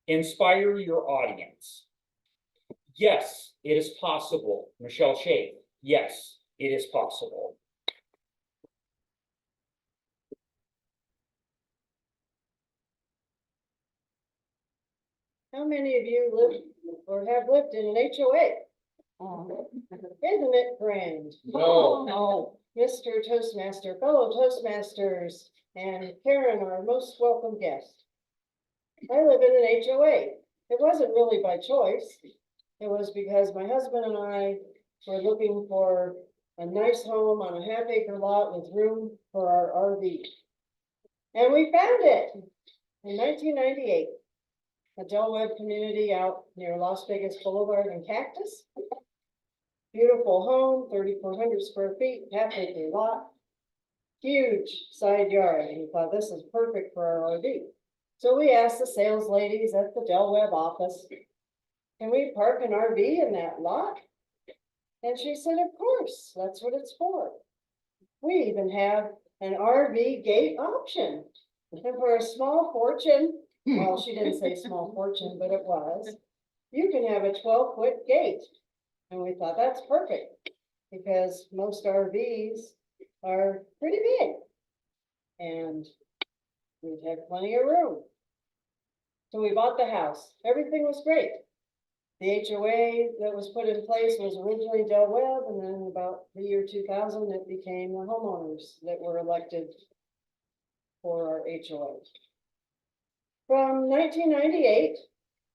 Inspire your audience. Yes, it is possible. Michele Shafe. Yes, it is possible. How many of you live or have lived in an HOA? Isn't it grand? No. Mr. Toastmaster, fellow Toastmasters, and Karen, our most welcome guest. I live in an HOA. It wasn't really by choice. It was because my husband and I were looking for a nice home on a half-acre lot with room for our RV. And we found it in 1998. A Del Webb community out near Las Vegas Boulevard and Cactus. Beautiful home, 3,400 square feet, half-acre lot. Huge side yard, and we thought this is perfect for our RV. So we asked the sales ladies at the Del Webb office, can we park an RV in that lot? And she said, of course, that's what it's for. We even have an RV gate option. And for a small fortune, well, she didn't say small fortune, but it was, you can have a 12-foot gate. And we thought that's perfect because most RVs are pretty big and we'd have plenty of room. So we bought the house. Everything was great. The HOA that was put in place was originally Del Webb, and then about the year 2000, it became the homeowners that were elected for our HOA. From 1998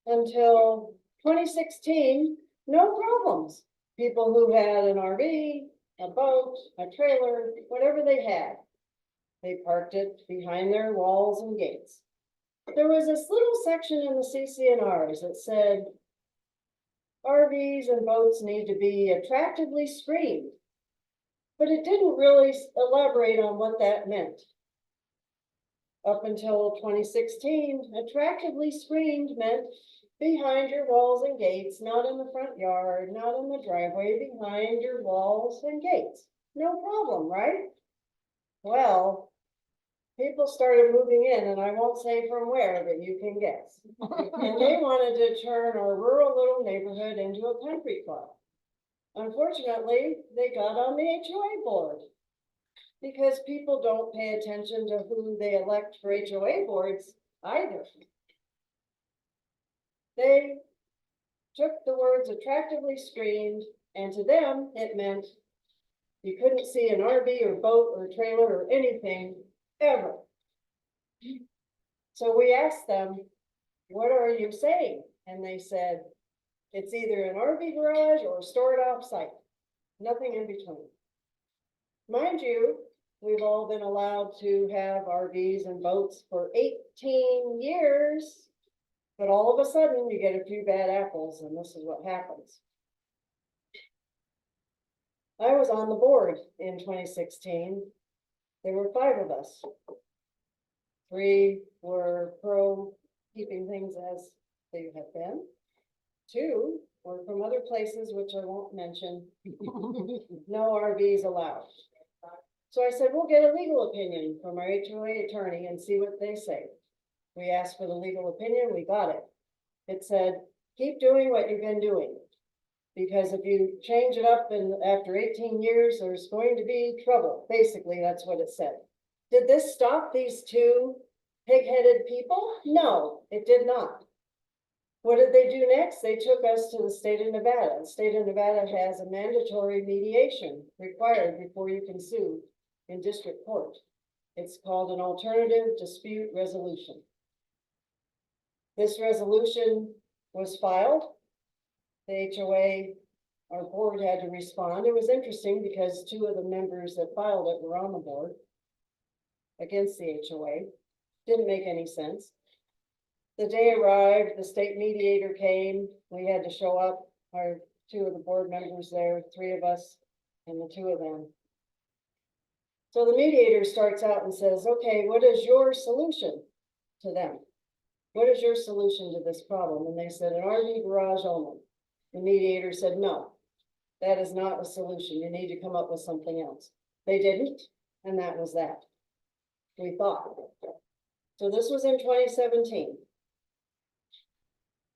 until 2016, no problems. People who had an RV, a boat, a trailer, whatever they had, they parked it behind their walls and gates. There was this little section in the CC&Rs that said, RVs and boats need to be attractively screened, but it didn't really elaborate on what that meant. Up until 2016, attractively screened meant behind your walls and gates, not in the front yard, not in the driveway, behind your walls and gates. No problem, right? Well, people started moving in, and I won't say from where, but you can guess. And they wanted to turn our rural little neighborhood into a country club. Unfortunately, they got on the HOA board because people don't pay attention to who they elect for HOA boards either. They took the words attractively screened, and to them, it meant you couldn't see an RV or boat or trailer or anything ever. So we asked them, what are you saying? And they said, it's either an RV garage or stored off-site, nothing in between. Mind you, we've all been allowed to have RVs and boats for 18 years, but all of a sudden you get a few bad apples, and this is what happens. I was on the board in 2016. There were 5 of us. 3 were pro keeping things as they have been. 2 were from other places, which I won't mention. No RVs allowed. So I said, we'll get a legal opinion from our HOA attorney and see what they say. We asked for the legal opinion, we got it. It said, keep doing what you've been doing. Because if you change it up and after 18 years, there's going to be trouble. Basically, that's what it said. Did this stop these 2 pig-headed people? No, it did not. What did they do next? They took us to the state of Nevada. The state of Nevada has a mandatory mediation required before you can sue in district court. It's called an alternative dispute resolution. This resolution was filed. The HOA, our board had to respond. It was interesting because 2 of the members that filed it were on the board against the HOA. Didn't make any sense. The day arrived, the state mediator came. We had to show up, our 2 of the board members there, 3 of us, and the 2 of them. So the mediator starts out and says, okay, what is your solution to them? What is your solution to this problem? And they said, an RV garage only. The mediator said, no, that is not a solution. You need to come up with something else. They didn't, and that was that. We thought. So this was in 2017.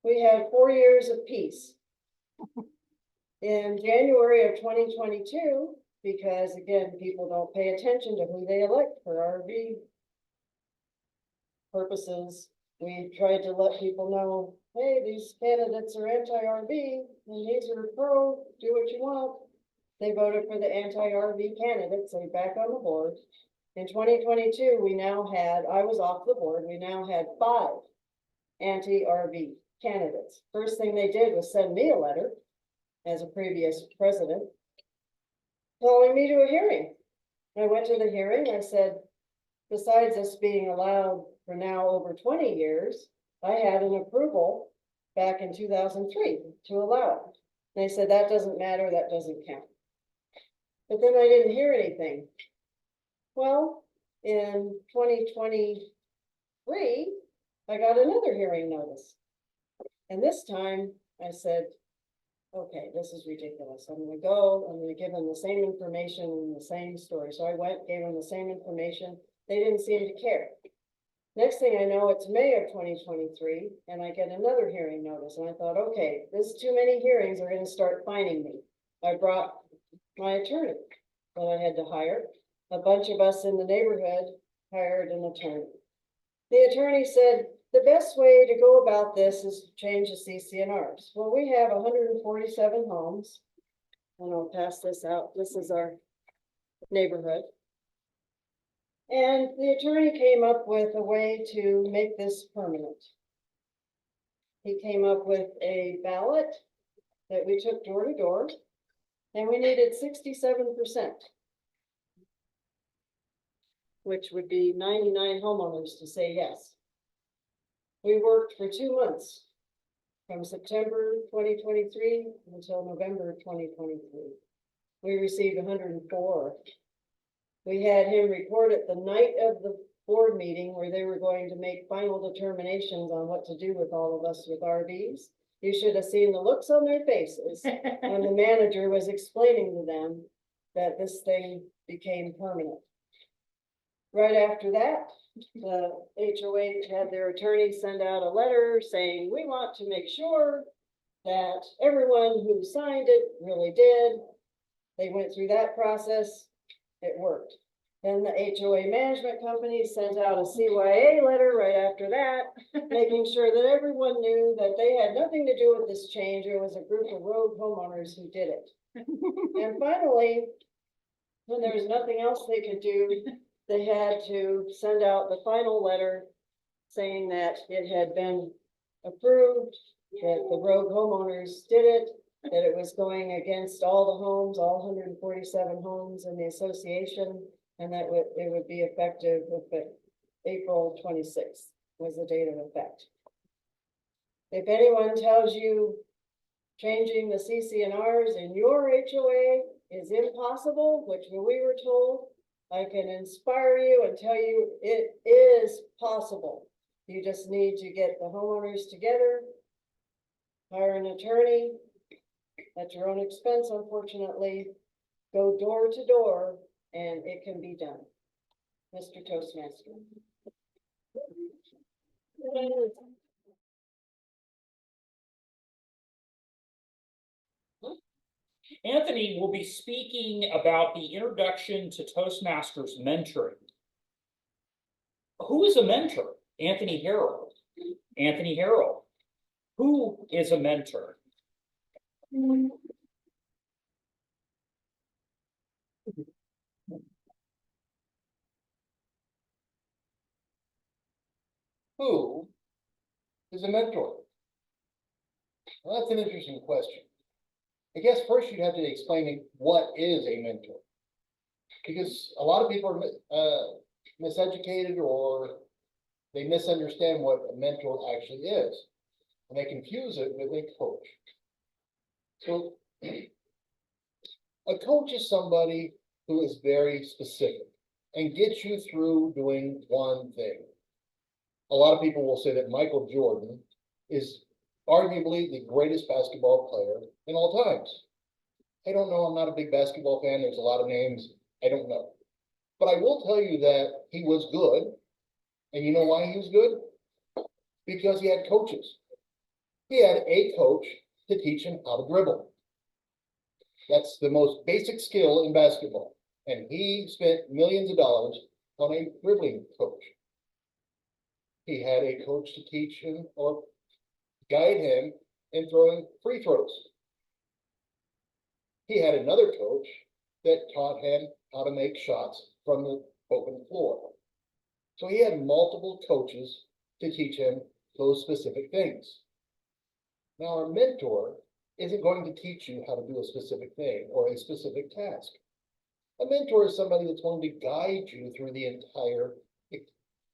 We had 4 years of peace. In January of 2022, because again, people don't pay attention to who they elect for RV purposes, we tried to let people know, hey, these candidates are anti-RV and these are pro, do what you want. They voted for the anti-RV candidates, they're back on the board. In 2022, we now had, I was off the board, we now had 5 anti-RV candidates. First thing they did was send me a letter as a previous president, calling me to a hearing. I went to the hearing, I said, besides us being allowed for now over 20 years, I had an approval back in 2003 to allow it. They said, that doesn't matter, that doesn't count. But then I didn't hear anything. Well, in 2023, I got another hearing notice. And this time I said, okay, this is ridiculous. I'm gonna go, I'm gonna give them the same information and the same story. So I went, gave them the same information. They didn't seem to care. Next thing I know, it's May of 2023, and I get another hearing notice. And I thought, okay, this too many hearings are gonna start fining me. I brought my attorney that I had to hire. A bunch of us in the neighborhood hired an attorney. The attorney said, the best way to go about this is to change the CCNRs. Well, we have 147 homes. And I'll pass this out. This is our neighborhood. And the attorney came up with a way to make this permanent. He came up with a ballot that we took door to door, and we needed 67%. Which would be 99 homeowners to say yes. We worked for 2 months, from September 2023 until November 2023. We received 104. We had him record it the night of the board meeting where they were going to make final determinations on what to do with all of us with RVs. You should have seen the looks on their faces when the manager was explaining to them that this thing became permanent. Right after that, the HOA had their attorney send out a letter saying, we want to make sure that everyone who signed it really did. They went through that process, it worked. Then the HOA management company sent out a CYA letter right after that, making sure that everyone knew that they had nothing to do with this change. It was a group of rogue homeowners who did it. And finally, when there was nothing else they could do, they had to send out the final letter saying that it had been approved, that the rogue homeowners did it, that it was going against all the homes, all 147 homes in the association, and that it would be effective with April 26th was the date of effect. If anyone tells you changing the CCNRs in your HOA is impossible, which we were told, I can inspire you and tell you it is possible. You just need to get the homeowners together, hire an attorney at your own expense, unfortunately, go door to door, and it can be done. Mr. Toastmaster. Anthony will be speaking about the introduction to Toastmasters mentoring. Who is a mentor? Anthony Harrell. Anthony Harrell. Who is a mentor? Who is a mentor? Well, that's an interesting question. I guess first you'd have to explain what is a mentor. Because a lot of people are miseducated, or they misunderstand what a mentor actually is. And they confuse it with a coach. So a coach is somebody who is very specific and gets you through doing one thing. A lot of people will say that Michael Jordan is arguably the greatest basketball player in all times. I don't know, I'm not a big basketball fan, there's a lot of names, I don't know. But I will tell you that he was good, and you know why he was good? Because he had coaches. He had a coach to teach him how to dribble. That's the most basic skill in basketball. And he spent millions of dollars on a dribbling coach. He had a coach to teach him or guide him in throwing free throws. He had another coach that taught him how to make shots from the open floor. So he had multiple coaches to teach him those specific things. Now, our mentor isn't going to teach you how to do a specific thing or a specific task. A mentor is somebody that's going to guide you through the entire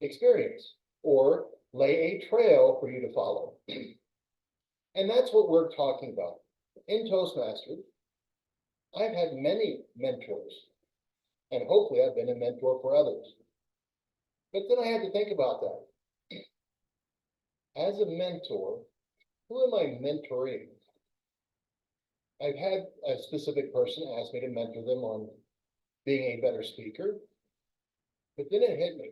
experience or lay a trail for you to follow. And that's what we're talking about. In Toastmasters, I've had many mentors, and hopefully I've been a mentor for others. But then I had to think about that. As a mentor, who am I mentoring? I've had a specific person ask me to mentor them on being a better speaker, but then it hit me.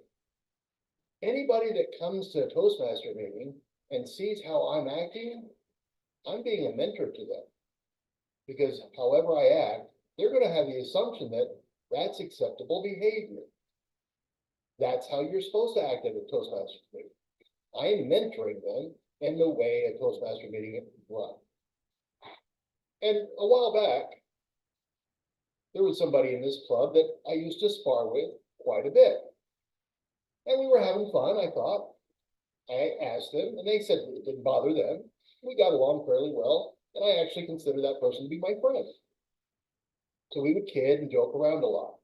Anybody that comes to a Toastmaster meeting and sees how I'm acting, I'm being a mentor to them. Because however I act, they're going to have the assumption that that's acceptable behavior. That's how you're supposed to act at a Toastmaster meeting. I am mentoring them in the way a Toastmaster meeting is run. And a while back, there was somebody in this club that I used to spar with quite a bit. And we were having fun, I thought. I asked them, and they said it didn't bother them. We got along fairly well, and I actually consider that person to be my friend. So we would kid and joke around a lot.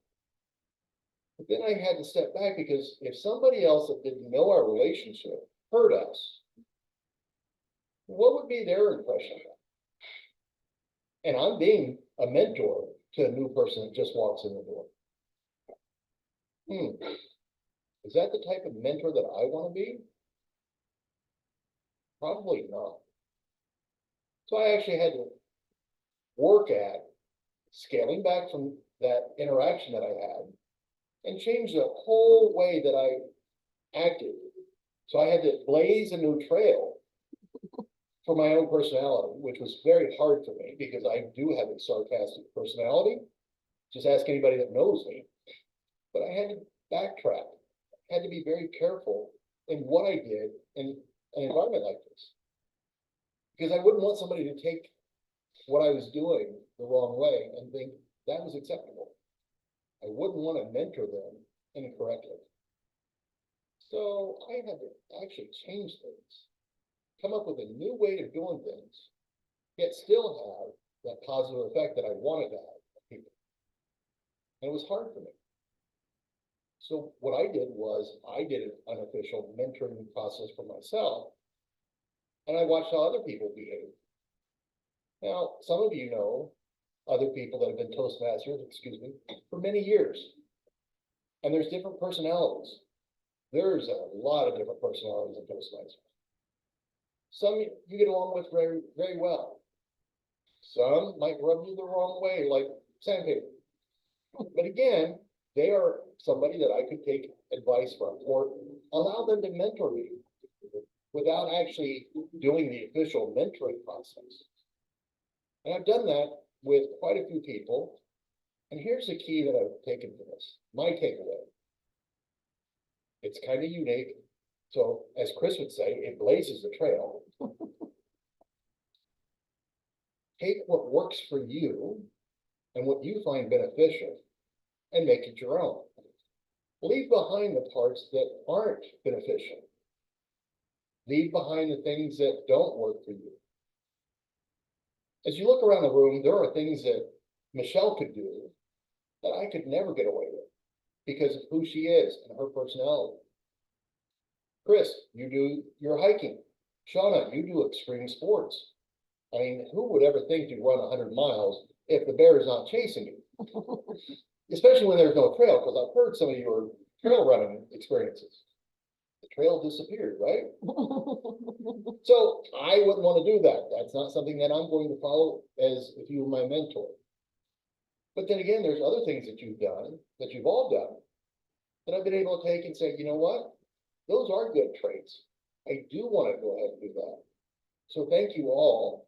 But then I had to step back because if somebody else that didn't know our relationship heard us, what would be their impression of that? And I'm being a mentor to a new person that just walks in the door. Is that the type of mentor that I want to be? Probably not. So I actually had to work at scaling back from that interaction that I had and change the whole way that I acted. So I had to blaze a new trail for my own personality, which was very hard for me because I do have a sarcastic personality. Just ask anybody that knows me. But I had to backtrack. I had to be very careful in what I did in an environment like this. Because I wouldn't want somebody to take what I was doing the wrong way and think that was acceptable. I wouldn't want to mentor them incorrectly. So I had to actually change things, come up with a new way of doing things, yet still have that positive effect that I wanted to have on people. And it was hard for me. So what I did was I did an unofficial mentoring process for myself, and I watched how other people behave. Now, some of you know other people that have been Toastmasters, for many years. And there's different personalities. There's a lot of different personalities in Toastmasters. Some you get along with very, very well. Some might rub you the wrong way, like sandpaper. But again, they are somebody that I could take advice from or allow them to mentor me without actually doing the official mentoring process. And I've done that with quite a few people. And here's the key that I've taken from this, my takeaway. It's kind of unique. So as Chris would say, it blazes the trail. Take what works for you and what you find beneficial and make it your own. Leave behind the parts that aren't beneficial. Leave behind the things that don't work for you. As you look around the room, there are things that Michele could do that I could never get away with because of who she is and her personality. Chris, you do your hiking. Shauna, you do extreme sports. I mean, who would ever think to run 100 miles if the bear is not chasing you? Especially when there's no trail, because I've heard some of your trail running experiences. The trail disappeared, right? So I wouldn't want to do that. That's not something that I'm going to follow as if you were my mentor. But then again, there's other things that you've done, that you've all done, that I've been able to take and say, you know what? Those are good traits. I do want to go ahead and do that. So thank you all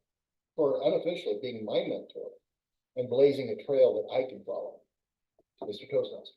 for unofficially being my mentor and blazing a trail that I can follow. Mr. Toastmaster.